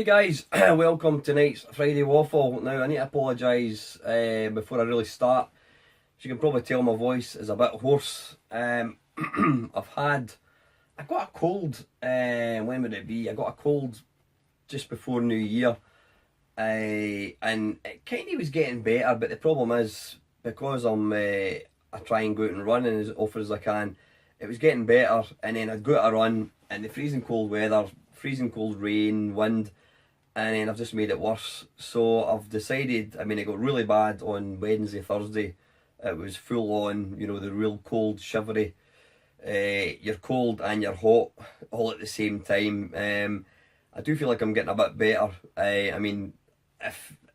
Hey guys, welcome to tonight's Friday Waffle. Now I need to apologise before I really start. As you can probably tell, my voice is a bit hoarse. I got a cold, when would it be? I got a cold just before New Year. And it kind of was getting better, but the problem is, because I try and go out and run and as often as I can, it was getting better, and then I'd go out a run in the freezing cold weather, freezing cold rain, wind, and then I've just made it worse. So I've decided, it got really bad on Wednesday, Thursday. It was full on, the real cold, shivery. You're cold and you're hot all at the same time. I do feel like I'm getting a bit better.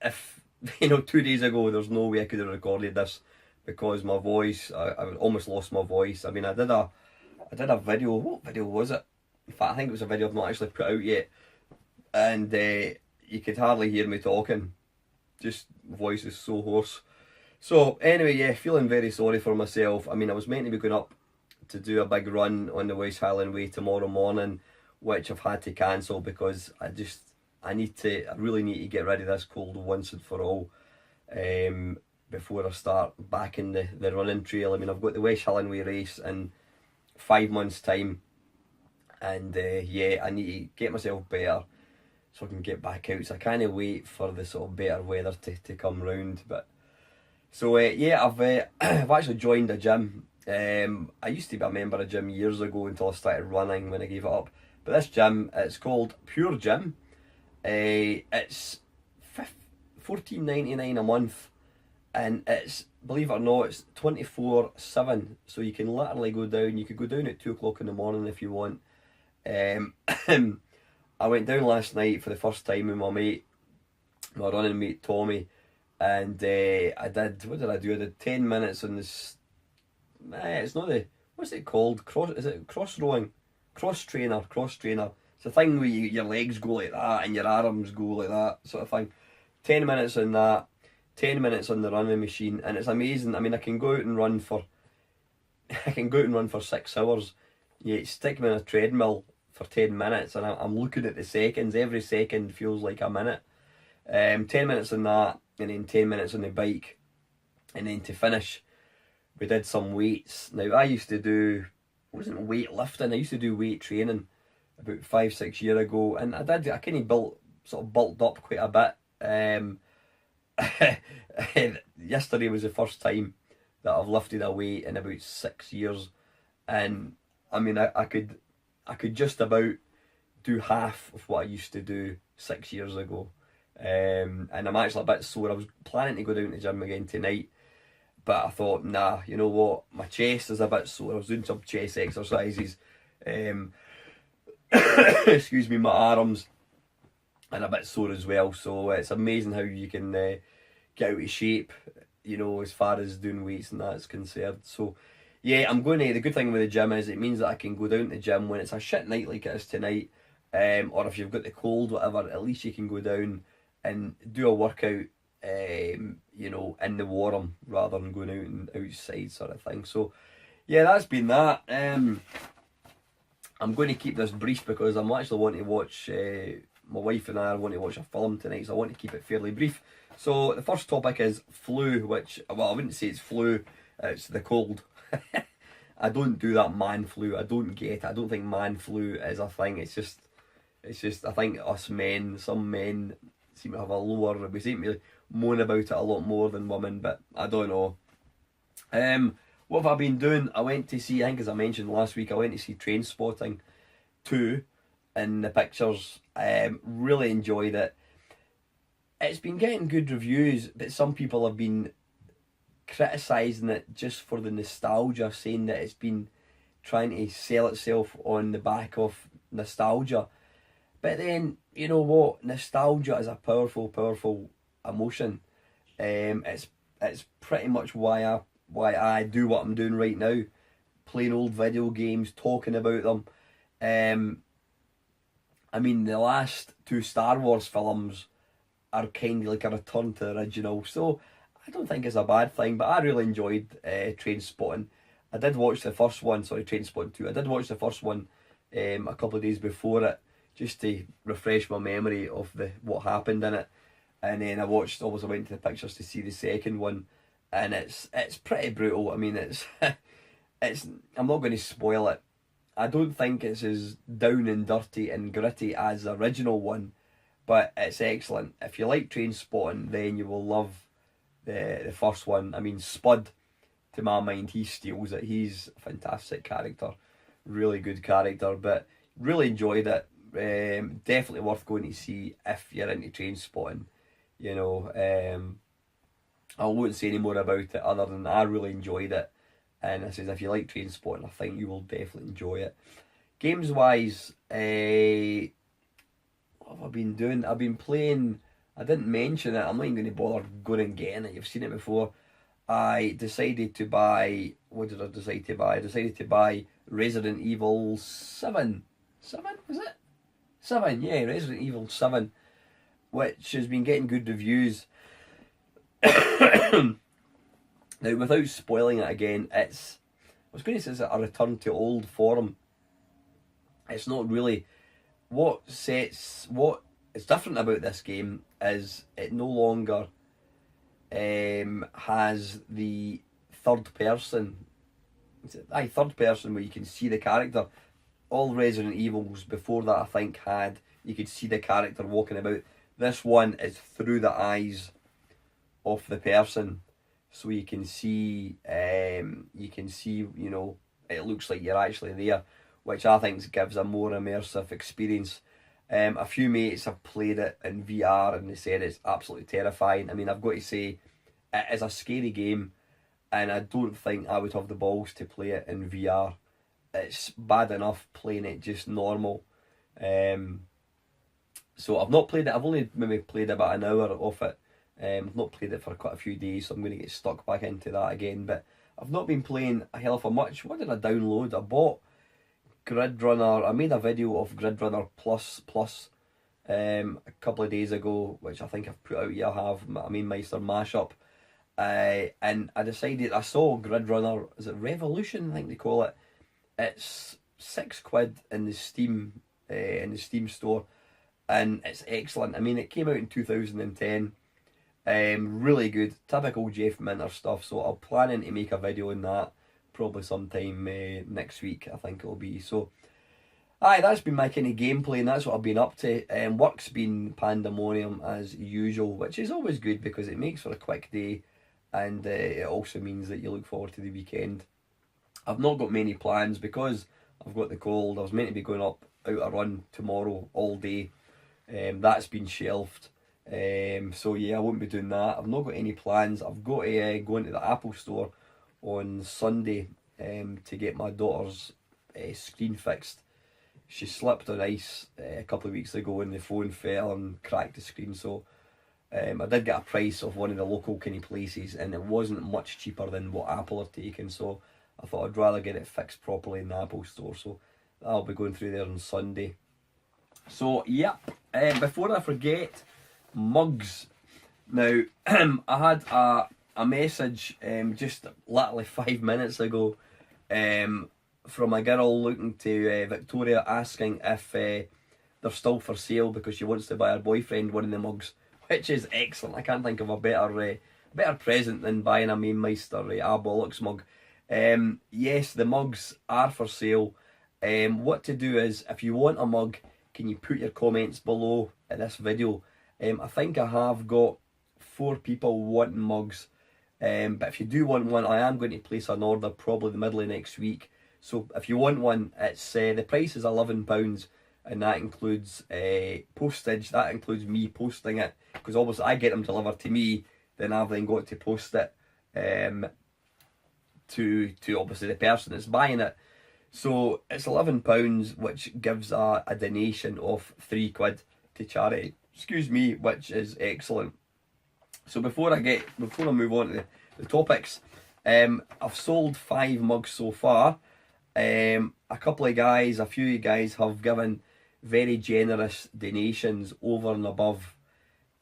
If 2 days ago, there's no way I could have recorded this because my voice, I almost lost my voice. I did a video. What video was it? In fact, I think it was a video I've not actually put out yet, and you could hardly hear me talking. Just voice is so hoarse. So anyway, yeah, feeling very sorry for myself. I was meant to be going up to do a big run on the West Highland Way tomorrow morning, which I've had to cancel because I really need to get rid of this cold once and for all, before I start back in the running trail. I've got the West Highland Way race in 5 months' time, and yeah, I need to get myself better so I can get back out. So I can't wait for the sort of better weather to come round. But so yeah, I've actually joined a gym. I used to be a member of a gym years ago until I started running when I gave it up. But this gym, it's called Pure Gym. It's $14.99 a month, and it's, believe it or not, it's 24/7. So you can literally go down. You could go down at 2 o'clock in the morning if you want. I went down last night for the first time with my running mate Tommy, and what did I do? I did 10 minutes on this. It's not what's it called? Cross rowing? Cross trainer. It's a thing where your legs go like that and your arms go like that, sort of thing. 10 minutes on that, 10 minutes on the running machine, and it's amazing. I can go out and run for 6 hours. You stick me on a treadmill for 10 minutes, and I'm looking at the seconds. Every second feels like a minute. 10 minutes on that, and then 10 minutes on the bike, and then to finish, we did some weights. Now I used to do, it wasn't weightlifting, I used to do weight training about 5-6 years ago, and I kind of bulked up quite a bit. Yesterday was the first time that I've lifted a weight in about 6 years, and I could just about do half of what I used to do 6 years ago. And I'm actually a bit sore. I was planning to go down to the gym again tonight, but I thought, nah, you know what, my chest is a bit sore. I was doing some chest exercises. Excuse me, my arms and a bit sore as well. So it's amazing how you can get out of shape, as far as doing weights and that's concerned. So yeah, the good thing with the gym is it means that I can go down to the gym when it's a shit night like it is tonight, or if you've got the cold, whatever, at least you can go down and do a workout, in the warm rather than going out and outside, sort of thing. So yeah, that's been that. I'm going to keep this brief because I'm actually wanting to watch, my wife and I want to watch a film tonight, so I want to keep it fairly brief. So the first topic is flu, which, well, I wouldn't say it's flu, it's the cold. I don't do that man flu. I don't get it. I don't think man flu is a thing. It's just I think us men, some men seem to have we seem to moan about it a lot more than women, but I don't know. What have I been doing? I went to see, I think as I mentioned last week, I went to see Trainspotting 2 in the pictures. Really enjoyed it. It's been getting good reviews, but some people have been criticising it just for the nostalgia, saying that it's been trying to sell itself on the back of nostalgia. But then, you know what, nostalgia is a powerful emotion. It's pretty much why I do what I'm doing right now, playing old video games, talking about them. The last 2 Star Wars films are kind of like a return to the original, so I don't think it's a bad thing. But I really enjoyed Trainspotting. I did watch the first one, Trainspotting 2. I did watch the first one a couple of days before it, just to refresh my memory of what happened in it. And then I went to the pictures to see the second one, and it's pretty brutal. I mean, it's I'm not going to spoil it. I don't think it's as down and dirty and gritty as the original one, but it's excellent. If you like Trainspotting, then you will love the first one. I mean, Spud, to my mind, he steals it. He's a fantastic character, really good character, but really enjoyed it. Definitely worth going to see if you're into Trainspotting. You know, I won't say any more about it other than I really enjoyed it. And I says, if you like Trainspotting, I think you will definitely enjoy it. Games wise, what have I been doing? I've been playing, I didn't mention it, I'm not even going to bother going and getting it, you've seen it before. I decided to buy, what did I decide to buy? I decided to buy Resident Evil 7. 7, was it? 7, yeah, Resident Evil 7, which has been getting good reviews. Now, without spoiling it again, I was going to say it's a return to old form. It's not really. What is different about this game is it no longer has the third person. Third person where you can see the character. All Resident Evils before that, I think, you could see the character walking about. This one is through the eyes of the person. So you can see, you know, it looks like you're actually there, which I think gives a more immersive experience. A few mates have played it in VR and they said it's absolutely terrifying. I mean, I've got to say, it is a scary game, and I don't think I would have the balls to play it in VR. It's bad enough playing it just normal. So I've not played it. I've only maybe played about an hour of it. I've not played it for quite a few days, so I'm going to get stuck back into that again. But I've not been playing a hell of a much. What did I download? I bought Grid Runner. I made a video of Grid Runner Plus a couple of days ago, which I think I've put out here. I have my Main Meister mashup. And I decided, I saw Grid Runner, is it Revolution, I think they call it. It's £6 in the Steam store, and it's excellent. I mean, it came out in 2010. Really good, typical Jeff Minter stuff. So I'm planning to make a video on that probably sometime next week, I think it'll be. So, that's been my kind of gameplay, and that's what I've been up to. Work's been pandemonium as usual, which is always good because it makes for a quick day, and it also means that you look forward to the weekend. I've not got many plans because I've got the cold. I was meant to be going out a run tomorrow all day. That's been shelved. So yeah, I won't be doing that. I've not got any plans. I've got to go into the Apple store on Sunday to get my daughter's screen fixed. She slipped on ice a couple of weeks ago and the phone fell and cracked the screen. So I did get a price of one of the local kind of places, and it wasn't much cheaper than what Apple are taking. So I thought I'd rather get it fixed properly in the Apple store. So I'll be going through there on Sunday. So yeah, before I forget, mugs. Now, I had a message just literally 5 minutes ago from a girl looking to Victoria, asking if they're still for sale because she wants to buy her boyfriend one of the mugs, which is excellent. I can't think of a better present than buying a Main Meister Bollocks mug. Yes, the mugs are for sale. What to do is, if you want a mug, can you put your comments below in this video? I think I have got 4 people wanting mugs, but if you do want one, I am going to place an order probably the middle of next week. So if you want one, it's the price is £11, and that includes postage. That includes me posting it, because obviously I get them delivered to me, then I've then got to post it to obviously the person that's buying it. So it's £11, which gives a donation of £3 to charity. Excuse me, which is excellent. So before I move on to the topics, I've sold 5 mugs so far. A few guys have given very generous donations over and above.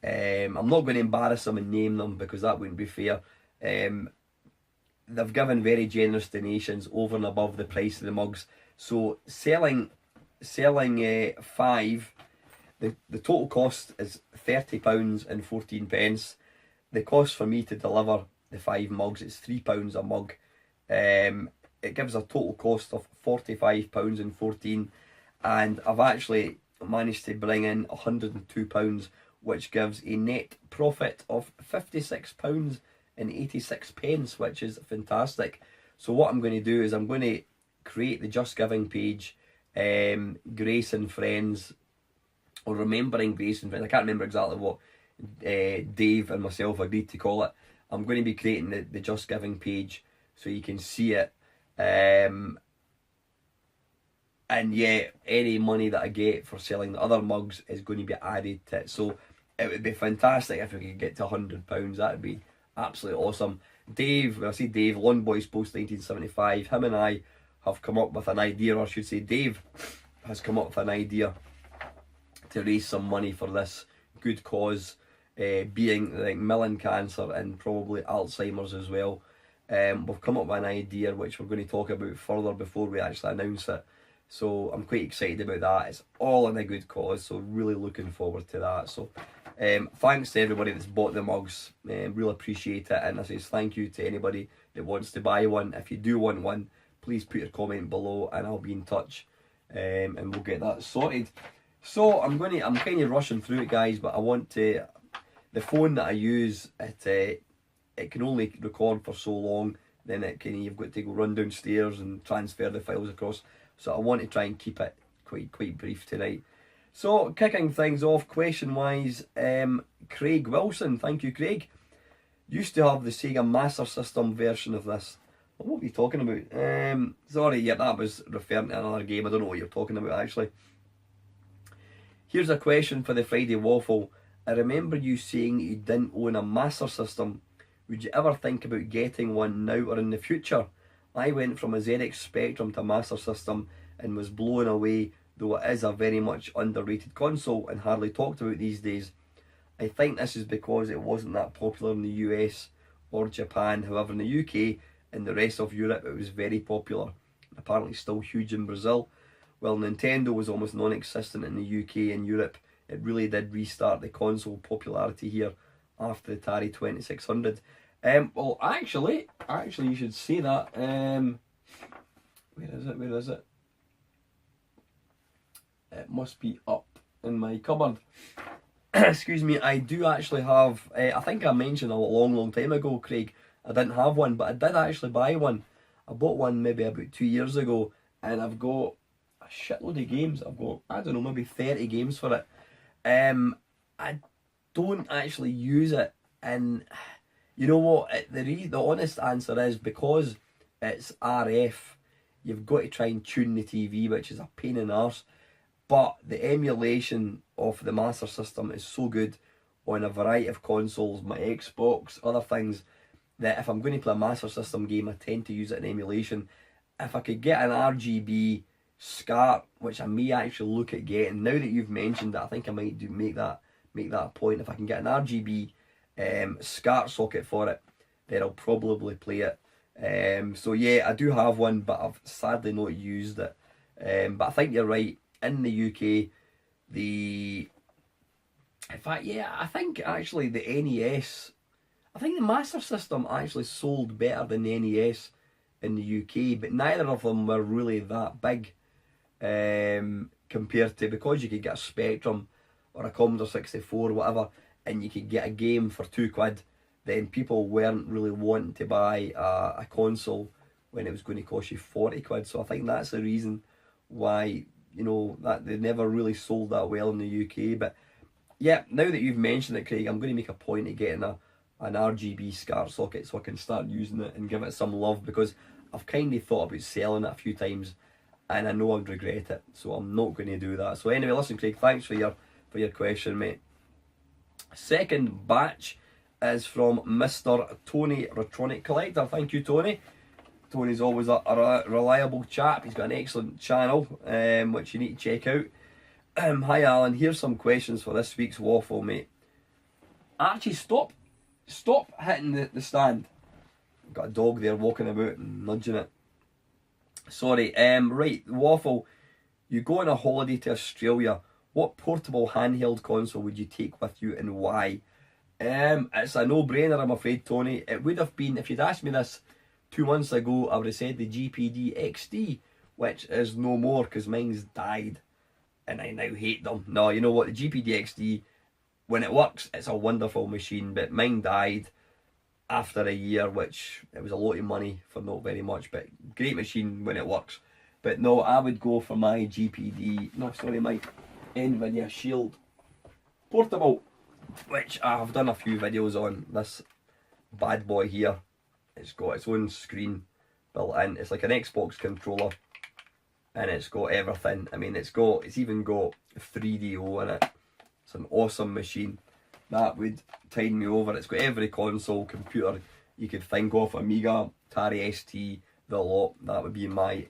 I'm not going to embarrass them and name them because that wouldn't be fair. They've given very generous donations over and above the price of the mugs. So selling selling 5. The total cost is £30.14. The cost for me to deliver the 5 mugs is £3 a mug. It gives a total cost of £45.14, and I've actually managed to bring in £102, which gives a net profit of £56.86, which is fantastic. So what I'm going to do is I'm going to create the Just Giving page, Grace and Friends, or Remembering Grace and Friends. I can't remember exactly what Dave and myself agreed to call it. I'm going to be creating the Just Giving page so you can see it. And yeah, any money that I get for selling the other mugs is going to be added to it. So it would be fantastic if we could get to £100. That would be absolutely awesome. Dave, when I say Dave, Lawn Boys Post 1975, him and I have come up with an idea, or I should say Dave has come up with an idea to raise some money for this good cause, being like milling cancer and probably Alzheimer's as well. We've come up with an idea which we're going to talk about further before we actually announce it. So I'm quite excited about that. It's all in a good cause, so really looking forward to that. So thanks to everybody that's bought the mugs, really appreciate it. And I say thank you to anybody that wants to buy one. If you do want one, please put your comment below and I'll be in touch, and we'll get that sorted. So I'm kind of rushing through it, guys, but I want to, the phone that I use, it can only record for so long, then you've got to go run downstairs and transfer the files across. So I want to try and keep it quite brief tonight. So kicking things off, question wise, Craig Wilson, thank you Craig, used to have the Sega Master System version of this. What were you talking about? Sorry, yeah, that was referring to another game. I don't know what you're talking about actually. Here's a question for the Friday Waffle. I remember you saying you didn't own a Master System. Would you ever think about getting one now or in the future? I went from a ZX Spectrum to a Master System and was blown away, though it is a very much underrated console and hardly talked about these days. I think this is because it wasn't that popular in the US or Japan. However, in the UK and the rest of Europe it was very popular. Apparently still huge in Brazil. While Nintendo was almost non-existent in the UK and Europe, it really did restart the console popularity here after the Atari 2600. Well, actually, you should say that. Where is it? It must be up in my cupboard. Excuse me, I do actually have, I think I mentioned a long time ago, Craig, I didn't have one, but I did actually buy one. I bought one maybe about 2 years ago, and I've got a shitload of games. I've got, I don't know, maybe 30 games for it. I don't actually use it, and you know what, the honest answer is because it's RF, you've got to try and tune the TV, which is a pain in the arse. But the emulation of the Master System is so good on a variety of consoles, my Xbox, other things, that if I'm going to play a Master System game, I tend to use it in emulation. If I could get an RGB SCART, which I may actually look at getting, now that you've mentioned it, I think I might make that a point. If I can get an RGB SCART socket for it, then I'll probably play it. So yeah, I do have one, but I've sadly not used it. But I think you're right. In the UK, in fact, yeah, I think actually the NES, I think the Master System actually sold better than the NES in the UK, but neither of them were really that big compared to, because you could get a Spectrum or a Commodore 64 or whatever, and you could get a game for £2, then people weren't really wanting to buy a console when it was going to cost you £40. So I think that's the reason why, you know, that they never really sold that well in the UK. But yeah, now that you've mentioned it, Craig, I'm going to make a point of getting an RGB SCART socket so I can start using it and give it some love, because I've kind of thought about selling it a few times and I know I'd regret it, so I'm not going to do that. So anyway, listen Craig, thanks for your question, mate. Second batch is from Mr. Tony Retronic Collector. Thank you, Tony. Tony's always a reliable chap. He's got an excellent channel, which you need to check out. Hi Alan, here's some questions for this week's waffle, mate. Archie, stop hitting the stand. Got a dog there walking about and nudging it. Sorry. Right, waffle. You go on a holiday to Australia, what portable handheld console would you take with you and why? It's a no-brainer, I'm afraid, Tony. It would have been, if you'd asked me this 2 months ago, I would have said the GPD XD, which is no more because mine's died and I now hate them. No, you know what, the GPD XD, when it works, it's a wonderful machine, but mine died after a year, which it was a lot of money for not very much, but great machine when it works. But no, I would go for my GPD, no, sorry, my NVIDIA Shield Portable, which I've done a few videos on. This bad boy here, it's got its own screen built in. It's like an Xbox controller, and it's got everything. I mean, it's even got 3DO in it. It's an awesome machine. That would tide me over. It's got every console, computer you could think of, Amiga, Atari ST, the lot. That would be my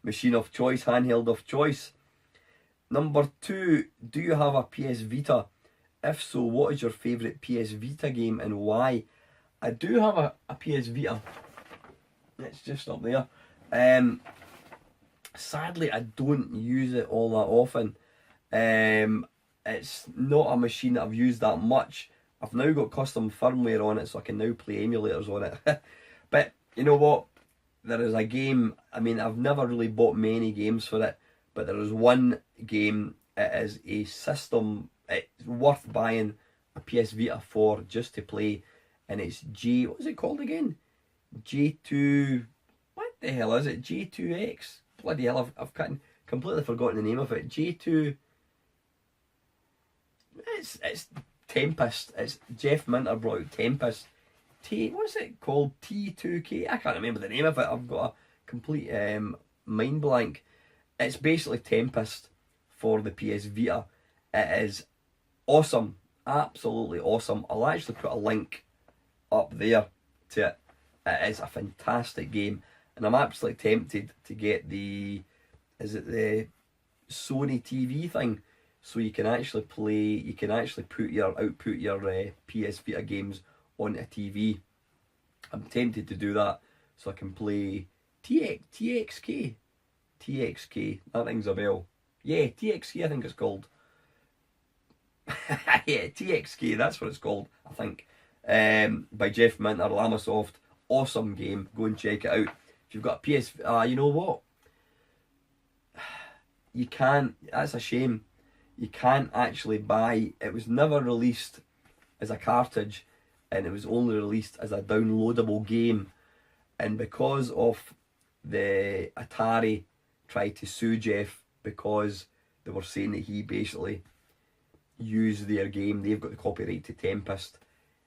machine of choice, handheld of choice. Number 2, do you have a PS Vita? If so, what is your favourite PS Vita game and why? I do have a PS Vita. It's just up there. Sadly, I don't use it all that often. It's not a machine that I've used that much. I've now got custom firmware on it, so I can now play emulators on it. But you know what? There is a game, I mean, I've never really bought many games for it, but there is one game, it is a system, it's worth buying a PS Vita for just to play, and it's what is it called again? J2, what the hell is it? J2X? Bloody hell, I've completely forgotten the name of it. J2, it's Tempest. It's Jeff Minter brought out Tempest. What's it called? T2K? I can't remember the name of it. I've got a complete mind blank. It's basically Tempest for the PS Vita. It is awesome. Absolutely awesome. I'll actually put a link up there to it. It is a fantastic game. And I'm absolutely tempted to get the Sony TV thing, so you can actually play, you can actually output your PS Vita games on a TV. I'm tempted to do that so I can play TXK. That rings a bell. Yeah, TXK I think it's called. Yeah, TXK, that's what it's called, I think. By Jeff Minter, Lamasoft. Awesome game. Go and check it out. If you've got a PS, you know what? You can't, that's a shame. You can't actually buy, it was never released as a cartridge, and it was only released as a downloadable game. And because of the Atari tried to sue Jeff because they were saying that he basically used their game, they've got the copyright to Tempest,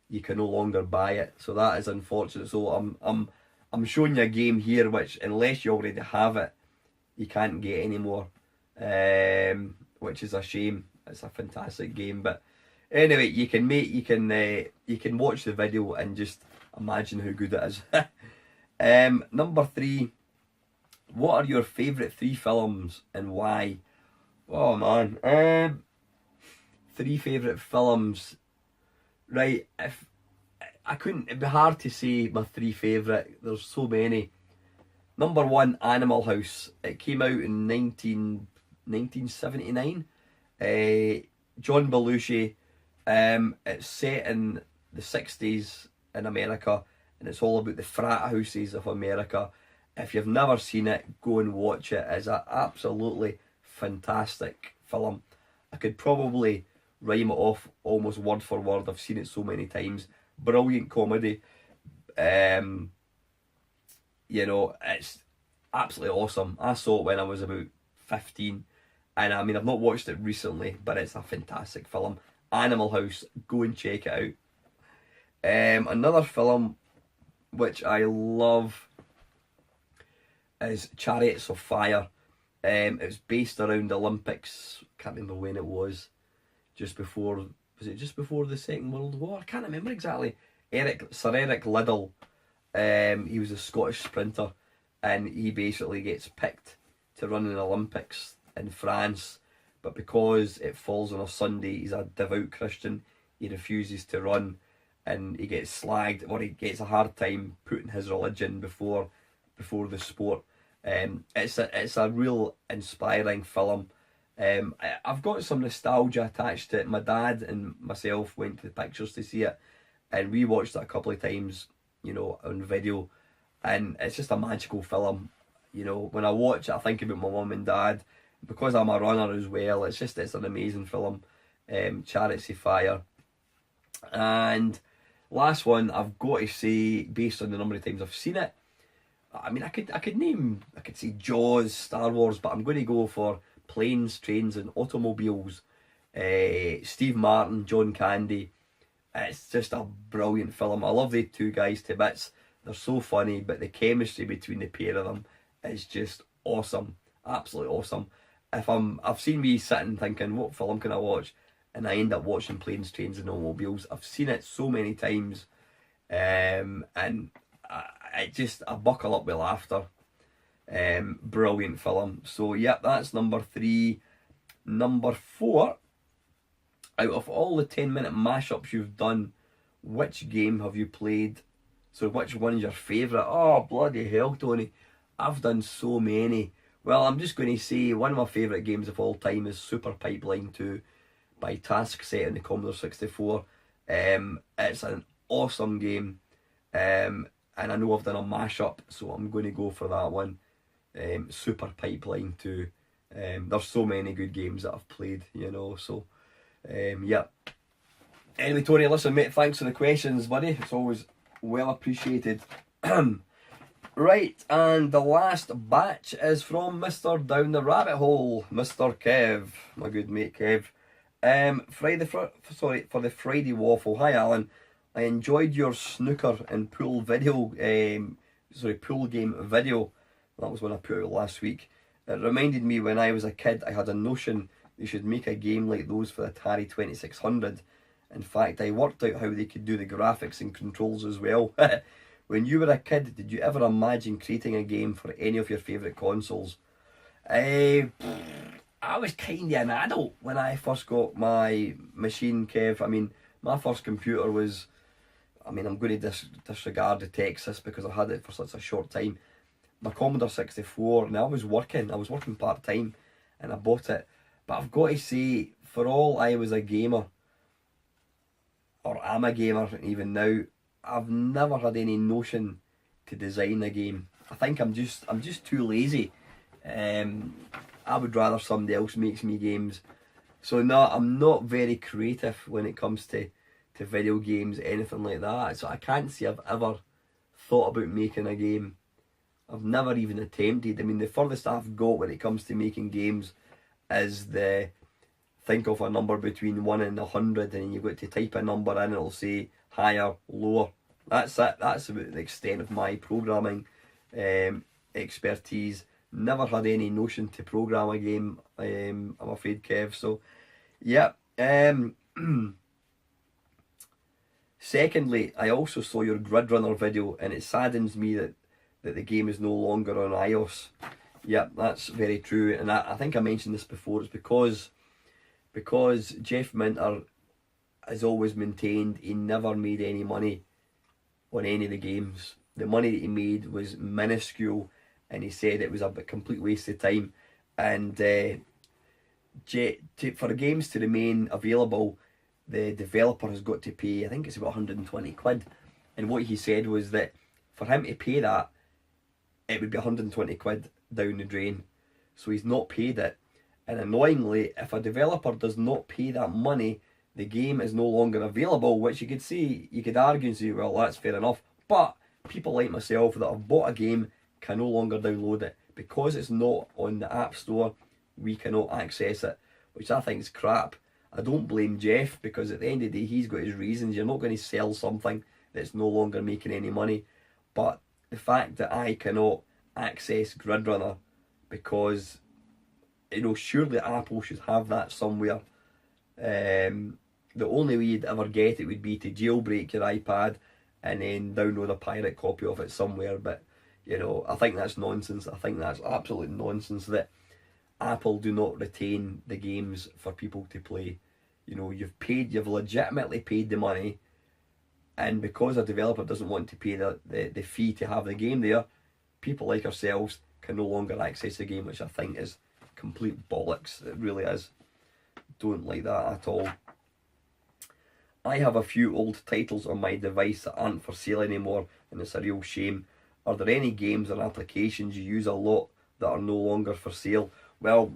you can no longer buy it. So that is unfortunate. So I'm showing you a game here which, unless you already have it, you can't get anymore. Which is a shame. It's a fantastic game, but anyway, you can watch the video and just imagine how good it is. Number 3, what are your favourite 3 films and why? Oh man, 3 favourite films. Right, if I couldn't, it'd be hard to say my 3 favourite. There's so many. Number 1, Animal House. It came out in 1979. John Belushi. It's set in the 60s in America, and it's all about the frat houses of America. If you've never seen it, go and watch it. It's an absolutely fantastic film. I could probably rhyme it off almost word for word. I've seen it so many times. Brilliant comedy. You know, it's absolutely awesome. I saw it when I was about 15, and I mean, I've not watched it recently, but it's a fantastic film. Animal House, go and check it out. Another film which I love is Chariots of Fire. It's based around the Olympics. Can't remember when it was. Was it just before the Second World War? I can't remember exactly. Sir Eric Liddell, he was a Scottish sprinter, and he basically gets picked to run in the Olympics in France, but because it falls on a Sunday, he's a devout Christian, he refuses to run, and he gets slagged, or he gets a hard time putting his religion before the sport. It's a real inspiring film. I've got some nostalgia attached to it. My dad and myself went to the pictures to see it, and we watched it a couple of times, on video, and it's just a magical film. When I watch it, I think about my mum and dad. Because I'm a runner as well, it's an amazing film. Chariots of Fire. And last one, I've got to say, based on the number of times I've seen it, I mean, I could say Jaws, Star Wars, but I'm going to go for Planes, Trains and Automobiles. Steve Martin, John Candy. It's just a brilliant film. I love the two guys to bits. They're so funny, but the chemistry between the pair of them is just awesome. Absolutely awesome. I've seen me sitting thinking, what film can I watch? And I end up watching Planes, Trains and Automobiles. I've seen it so many times. And I buckle up with laughter. Brilliant film. So yep, that's number 3. Number 4, out of all the 10-minute mashups you've done, which game have you played? So which one's your favourite? Oh, bloody hell, Tony. I've done so many. Well, I'm just going to say one of my favourite games of all time is Super Pipeline 2 by Task Set on the Commodore 64. It's an awesome game. And I know I've done a mashup, so I'm going to go for that one. Super Pipeline 2. There's so many good games that I've played, so yeah. Anyway, Tony, listen, mate, thanks for the questions, buddy. It's always well appreciated. Right, and the last batch is from Mr. Down the Rabbit Hole, Mr. Kev, my good mate Kev. For the Friday Waffle. Hi, Alan. I enjoyed your snooker and pool video. Pool game video. That was one I put out last week. It reminded me when I was a kid, I had a notion they should make a game like those for the Atari 2600. In fact, I worked out how they could do the graphics and controls as well. When you were a kid, did you ever imagine creating a game for any of your favourite consoles? I was kind of an adult when I first got my machine, Kev. I mean, my first computer was... I'm going to disregard the Texas because I had it for such a short time. My Commodore 64, and I was working part-time, and I bought it. But I've got to say, for all I was a gamer, or am a gamer even now, I've never had any notion to design a game. I think I'm just too lazy. I would rather somebody else makes me games. So no, I'm not very creative when it comes to video games, anything like that. So I can't say I've ever thought about making a game. I've never even attempted. I mean, the furthest I've got when it comes to making games is think of a number between 1 and 100, and you've got to type a number in and it'll say higher, lower. That's it. That's about the extent of my programming expertise. Never had any notion to program a game, I'm afraid, Kev. So, yeah. Secondly, I also saw your Grid Runner video, and it saddens me that the game is no longer on iOS. Yeah, that's very true. And I think I mentioned this before. It's because Jeff Minter has always maintained he never made any money on any of the games. The money that he made was minuscule, and he said it was a complete waste of time. And for games to remain available, the developer has got to pay, I think it's about 120 quid. And what he said was that for him to pay that, it would be 120 quid down the drain. So he's not paid it. And annoyingly, if a developer does not pay that money, the game is no longer available, which you could argue and say, well, that's fair enough. But people like myself that have bought a game can no longer download it. Because it's not on the App Store, we cannot access it, which I think is crap. I don't blame Jeff, because at the end of the day, he's got his reasons. You're not going to sell something that's no longer making any money. But the fact that I cannot access Grid Runner because, surely Apple should have that somewhere. The only way you'd ever get it would be to jailbreak your iPad and then download a pirate copy of it somewhere. But, I think that's nonsense. I think that's absolute nonsense that Apple do not retain the games for people to play. You've legitimately paid the money, and because a developer doesn't want to pay the fee to have the game there, people like ourselves can no longer access the game, which I think is complete bollocks. It really is. Don't like that at all. I have a few old titles on my device that aren't for sale anymore, and it's a real shame. Are there any games or applications you use a lot that are no longer for sale? Well,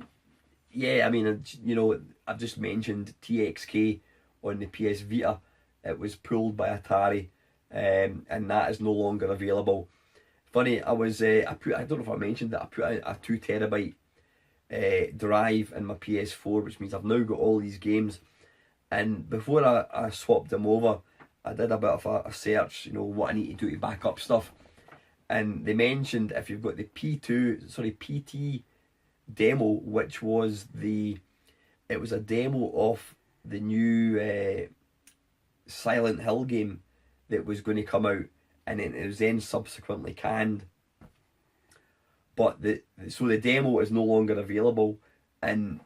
yeah, I mean, you know, I've just mentioned TXK on the PS Vita. It was pulled by Atari, and that is no longer available. Funny, I don't know if I mentioned that I put a 2 terabyte drive in my PS4, which means I've now got all these games. And before I swapped them over, I did a bit of a search, you know, what I need to do to back up stuff. And they mentioned if you've got the PT demo, which was it was a demo of the new Silent Hill game that was going to come out, and it was then subsequently canned. But the demo is no longer available, and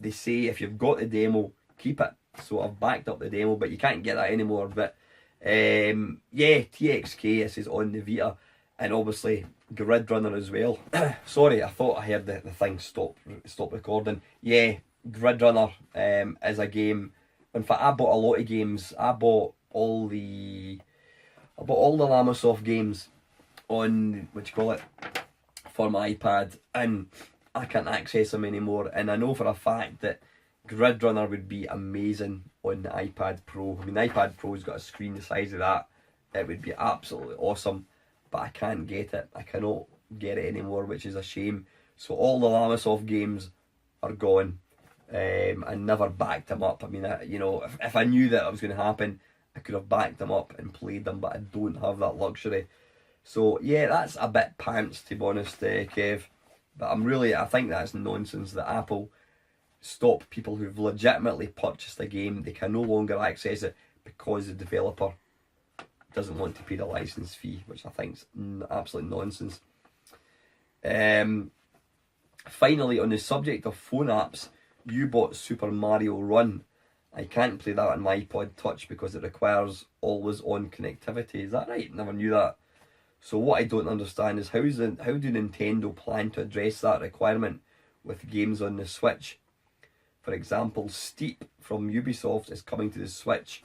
they say if you've got the demo, keep it. So I've backed up the demo, but you can't get that anymore. But yeah, TXK, this is on the Vita, and obviously Grid Runner as well. Sorry, I thought I heard the thing stop recording. Yeah, Grid Runner is a game. In fact, I bought a lot of games. I bought all the Lamasoft games on for my iPad, and I can't access them anymore. And I know for a fact that Grid Runner would be amazing on the iPad Pro. I mean, the iPad Pro's got a screen the size of that. It would be absolutely awesome, but I can't get it. I cannot get it anymore, which is a shame. So all the Lamasoft games are gone. I never backed them up. I mean, you know, if I knew that it was going to happen, I could have backed them up and played them, but I don't have that luxury. So yeah, that's a bit pants, to be honest, Kev. But I think that's nonsense that Apple stop people who've legitimately purchased a game. They can no longer access it because the developer doesn't want to pay the license fee, which I think is absolute nonsense. Finally, on the subject of phone apps, you bought Super Mario Run. I can't play that on my iPod Touch because it requires always on connectivity. Is that right? Never knew that. So what I don't understand is how do Nintendo plan to address that requirement with games on the Switch? For example, Steep from Ubisoft is coming to the Switch,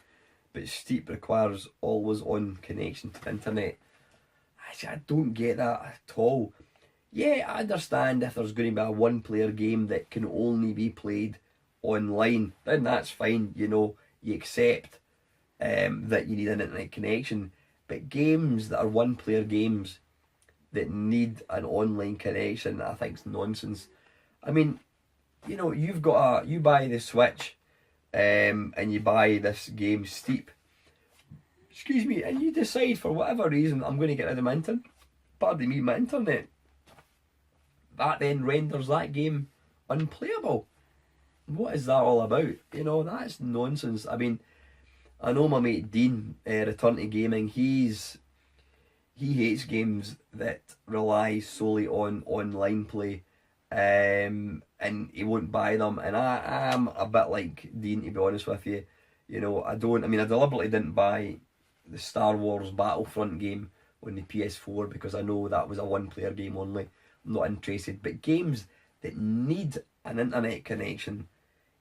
but Steep requires always on connection to the internet. Actually, I don't get that at all. Yeah, I understand if there's going to be a one-player game that can only be played online, then that's fine, you know, you accept that you need an internet connection. But games that are one-player games that need an online connection, I think is nonsense. I mean, you know, you buy the Switch, and you buy this game Steep, excuse me, and you decide for whatever reason I'm going to get rid of my internet. Pardon me, my internet. That then renders that game unplayable. What is that all about? You know, that's nonsense. I mean, I know my mate Dean, Return to Gaming, he hates games that rely solely on online play, and he won't buy them. And I am a bit like Dean, to be honest with you. You know, I deliberately didn't buy the Star Wars Battlefront game on the PS4 because I know that was a one-player game only. I'm not interested. But games that need an internet connection,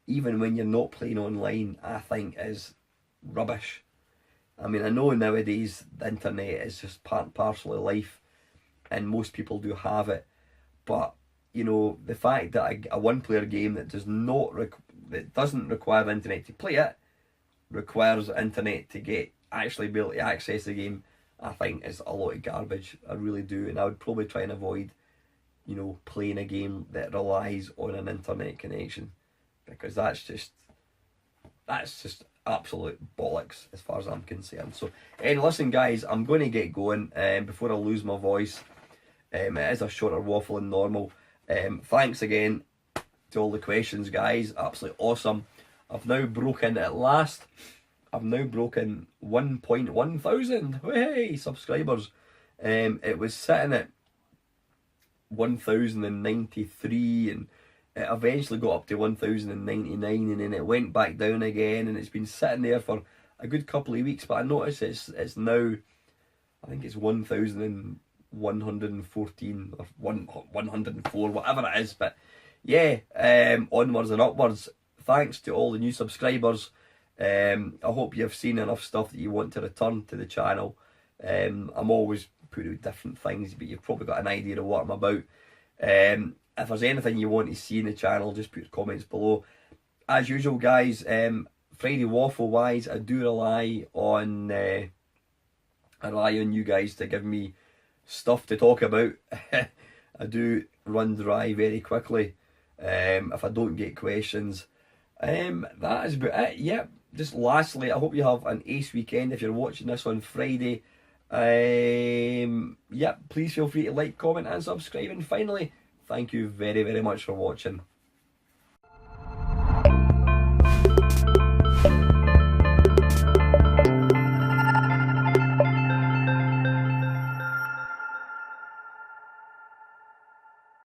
even when you're not playing online, I think is rubbish. I mean, I know nowadays the internet is just part and parcel of life, and most people do have it. But you know, the fact that a one-player game that doesn't require the internet to play it, requires the internet to actually be able to access the game, I think is a lot of garbage. I really do, and I would probably try and avoid, you know, playing a game that relies on an internet connection, because that's just absolute bollocks as far as I'm concerned. So, and listen, guys, I'm going to get going before I lose my voice. It is a shorter waffle than normal. Thanks again to all the questions, guys. Absolutely awesome. I've now broken at last. I've now broken 1.1 thousand. Hey, subscribers. It was sitting at 1,093, and it eventually got up to 1,099, and then it went back down again, and it's been sitting there for a good couple of weeks. But I noticed it's now, I think it's 1,000 114 or 104, whatever it is. But yeah, onwards and upwards. Thanks to all the new subscribers. I hope you've seen enough stuff that you want to return to the channel. I'm always putting out different things, but you've probably got an idea of what I'm about. If there's anything you want to see in the channel, just put comments below. As usual, guys, Friday Waffle wise, I do rely on you guys to give me stuff to talk about. I do run dry very quickly if I don't get questions. That is about it. Yep. Just lastly, I hope you have an ace weekend if you're watching this on Friday. Yep, please feel free to like, comment and subscribe. And finally, thank you very, very much for watching.